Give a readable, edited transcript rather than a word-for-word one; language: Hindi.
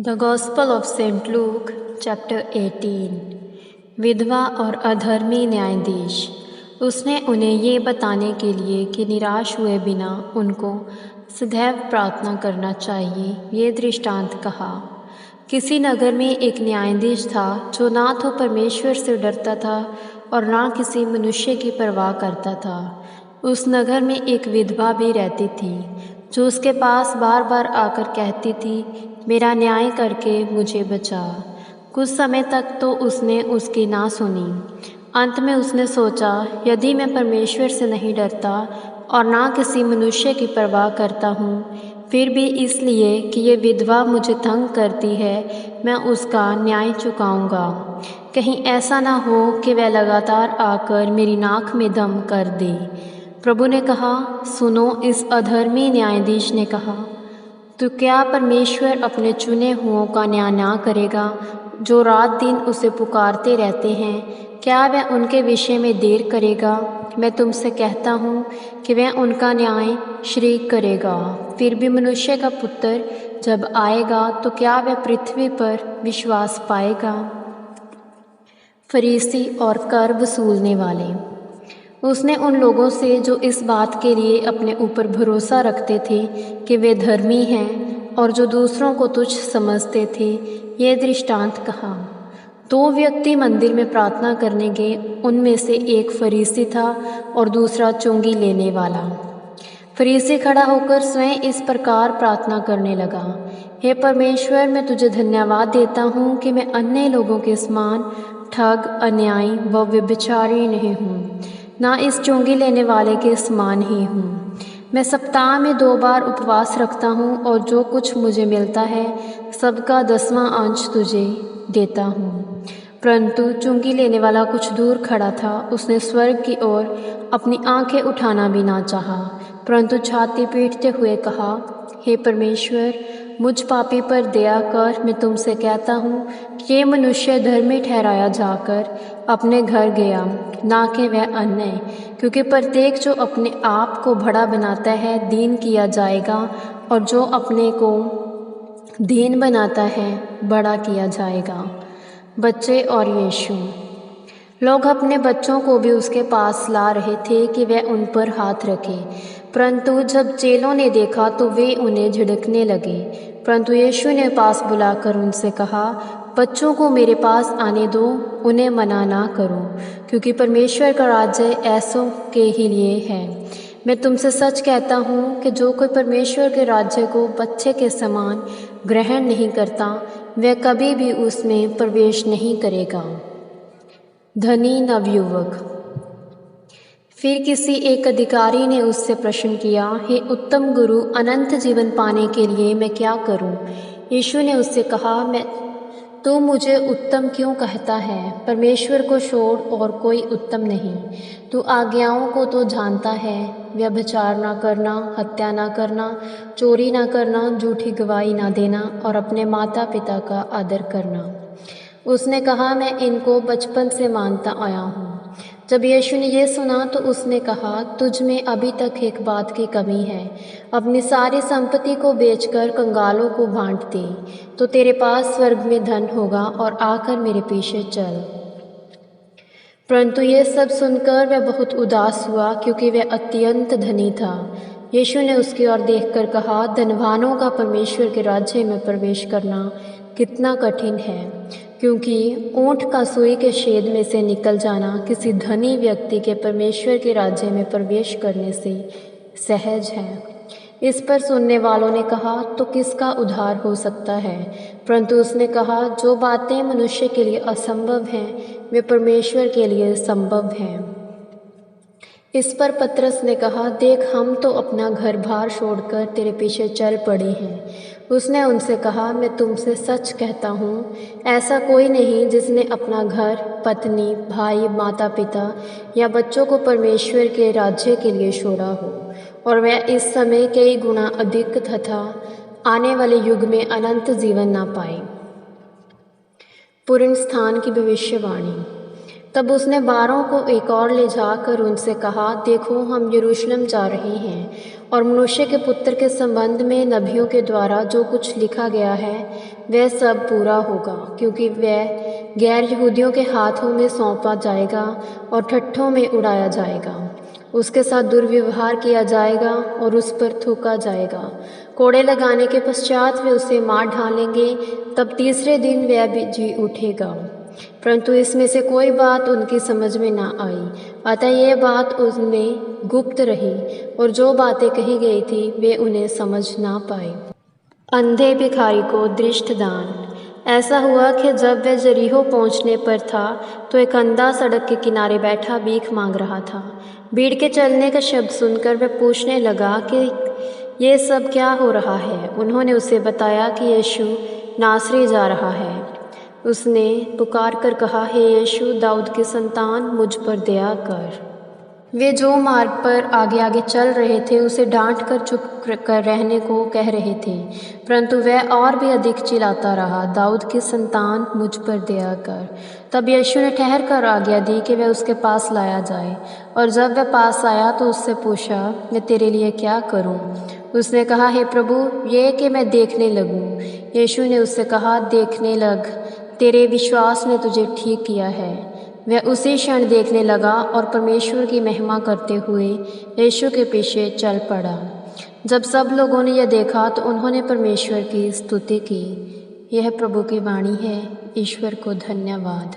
The Gospel of Saint Luke chapter 18। विधवा और अधर्मी न्यायाधीश। उसने उन्हें ये बताने के लिए कि निराश हुए बिना उनको सदैव प्रार्थना करना चाहिए, ये दृष्टांत कहा। किसी नगर में एक न्यायाधीश था जो ना तो परमेश्वर से डरता था और ना किसी मनुष्य की परवाह करता था। उस नगर में एक विधवा भी रहती थी जो उसके पास बार बार आकर कहती थी, मेरा न्याय करके मुझे बचा। कुछ समय तक तो उसने उसकी ना सुनी। अंत में उसने सोचा, यदि मैं परमेश्वर से नहीं डरता और ना किसी मनुष्य की परवाह करता हूँ, फिर भी इसलिए कि ये विधवा मुझे तंग करती है, मैं उसका न्याय चुकाऊंगा। कहीं ऐसा ना हो कि वह लगातार आकर मेरी नाक में दम कर दे। प्रभु ने कहा, सुनो। इस अधर्मी न्यायाधीश ने कहा, तो क्या परमेश्वर अपने चुने हुओं का न्याय ना करेगा जो रात दिन उसे पुकारते रहते हैं? क्या वह उनके विषय में देर करेगा? मैं तुमसे कहता हूँ कि वह उनका न्याय शीघ्र करेगा। फिर भी मनुष्य का पुत्र जब आएगा तो क्या वह पृथ्वी पर विश्वास पाएगा? फरीसी और कर वसूलने वाले। उसने उन लोगों से जो इस बात के लिए अपने ऊपर भरोसा रखते थे कि वे धर्मी हैं और जो दूसरों को तुच्छ समझते थे, ये दृष्टांत कहा। दो व्यक्ति मंदिर में प्रार्थना करने गए। उनमें से एक फरीसी था और दूसरा चुंगी लेने वाला। फरीसी खड़ा होकर स्वयं इस प्रकार प्रार्थना करने लगा, हे परमेश्वर, मैं तुझे धन्यवाद देता हूँ कि मैं अन्य लोगों के समान ठग, अन्यायी व व्यभिचारी नहीं हूँ, ना इस चुंगी लेने वाले के समान ही हूँ। मैं सप्ताह में 2 बार उपवास रखता हूँ और जो कुछ मुझे मिलता है सबका 10वां अंश तुझे देता हूँ। परंतु चुंगी लेने वाला कुछ दूर खड़ा था। उसने स्वर्ग की ओर अपनी आंखें उठाना भी ना चाहा, परंतु छाती पीटते हुए कहा, हे परमेश्वर, मुझ पापी पर दया कर। मैं तुमसे कहता हूँ कि ये मनुष्य धर्मी ठहराया जाकर अपने घर गया, ना कि वह अन्य, क्योंकि प्रत्येक जो अपने आप को बड़ा बनाता है दीन किया जाएगा, और जो अपने को दीन बनाता है बड़ा किया जाएगा। बच्चे और यीशु। लोग अपने बच्चों को भी उसके पास ला रहे थे कि वह उन पर हाथ रखे, परंतु जब चेलों ने देखा तो वे उन्हें झिड़कने लगे। परंतु यीशु ने पास बुलाकर उनसे कहा, बच्चों को मेरे पास आने दो, उन्हें मना ना करो, क्योंकि परमेश्वर का राज्य ऐसों के ही लिए है। मैं तुमसे सच कहता हूँ कि जो कोई परमेश्वर के राज्य को बच्चे के समान ग्रहण नहीं करता, वह कभी भी उसमें प्रवेश नहीं करेगा। धनी नवयुवक। फिर किसी एक अधिकारी ने उससे प्रश्न किया, हे उत्तम गुरु, अनंत जीवन पाने के लिए मैं क्या करूं? यीशु ने उससे कहा, तू मुझे उत्तम क्यों कहता है? परमेश्वर को छोड़ और कोई उत्तम नहीं। तू आज्ञाओं को तो जानता है, व्यभिचार ना करना, हत्या ना करना, चोरी ना करना, झूठी गवाही ना देना और अपने माता पिता का आदर करना। उसने कहा, मैं इनको बचपन से मानता आया हूँ। जब यीशु ने यह सुना तो उसने कहा, तुझ में अभी तक एक बात की कमी है। अपनी सारी संपत्ति को बेचकर कंगालों को बांट दे, तो तेरे पास स्वर्ग में धन होगा, और आकर मेरे पीछे चल। परंतु ये सब सुनकर वह बहुत उदास हुआ, क्योंकि वह अत्यंत धनी था। यीशु ने उसकी ओर देखकर कहा, धनवानों का परमेश्वर के राज्य में प्रवेश करना कितना कठिन है, क्योंकि ऊँट का सुई के छेद में से निकल जाना किसी धनी व्यक्ति के परमेश्वर के राज्य में प्रवेश करने से सहज है। इस पर सुनने वालों ने कहा, तो किसका उद्धार हो सकता है? परंतु उसने कहा, जो बातें मनुष्य के लिए असंभव हैं, वे परमेश्वर के लिए संभव हैं। इस पर पतरस ने कहा, देख, हम तो अपना घर बार छोड़कर तेरे पीछे चल पड़े हैं। उसने उनसे कहा, मैं तुमसे सच कहता हूँ, ऐसा कोई नहीं जिसने अपना घर, पत्नी, भाई, माता पिता या बच्चों को परमेश्वर के राज्य के लिए छोड़ा हो, और वह इस समय कई गुना अधिक तथा आने वाले युग में अनंत जीवन ना पाए। पूर्ण स्थान की भविष्यवाणी। तब उसने 12 को एक और ले जाकर उनसे कहा, देखो, हम यरूशलेम जा रहे हैं, और मनुष्य के पुत्र के संबंध में नबियों के द्वारा जो कुछ लिखा गया है वह सब पूरा होगा, क्योंकि वह गैर यहूदियों के हाथों में सौंपा जाएगा और ठट्ठों में उड़ाया जाएगा। उसके साथ दुर्व्यवहार किया जाएगा और उस पर थूका जाएगा। कोड़े लगाने के पश्चात वे उसे मार डालेंगे, तब तीसरे दिन वह भी जी उठेगा। परंतु इसमें से कोई बात उनकी समझ में ना आई, अतः ये बात उनमें गुप्त रही और जो बातें कही गई थी वे उन्हें समझ ना पाए। अंधे भिखारी को दृष्टदान। ऐसा हुआ कि जब वह जरीहो पहुंचने पर था तो एक अंधा सड़क के किनारे बैठा भीख मांग रहा था। भीड़ के चलने का शब्द सुनकर वह पूछने लगा कि ये सब क्या हो रहा है। उन्होंने उसे बताया कि यीशु नासरी जा रहा है। उसने पुकार कर कहा, हे यीशु, दाऊद की संतान, मुझ पर दया कर। वे जो मार्ग पर आगे आगे चल रहे थे उसे डांट कर चुप कर रहने को कह रहे थे, परंतु वह और भी अधिक चिल्लाता रहा, दाऊद की संतान, मुझ पर दया कर। तब यीशु ने ठहर कर आज्ञा दी कि वह उसके पास लाया जाए, और जब वह पास आया तो उससे पूछा, मैं तेरे लिए क्या करूं? उसने कहा, हे प्रभु, ये कि मैं देखने लगूं। यीशु ने उससे कहा, देखने लग, तेरे विश्वास ने तुझे ठीक किया है। वह उसी क्षण देखने लगा और परमेश्वर की महिमा करते हुए यीशु के पीछे चल पड़ा। जब सब लोगों ने यह देखा तो उन्होंने परमेश्वर की स्तुति की। यह प्रभु की वाणी है। ईश्वर को धन्यवाद।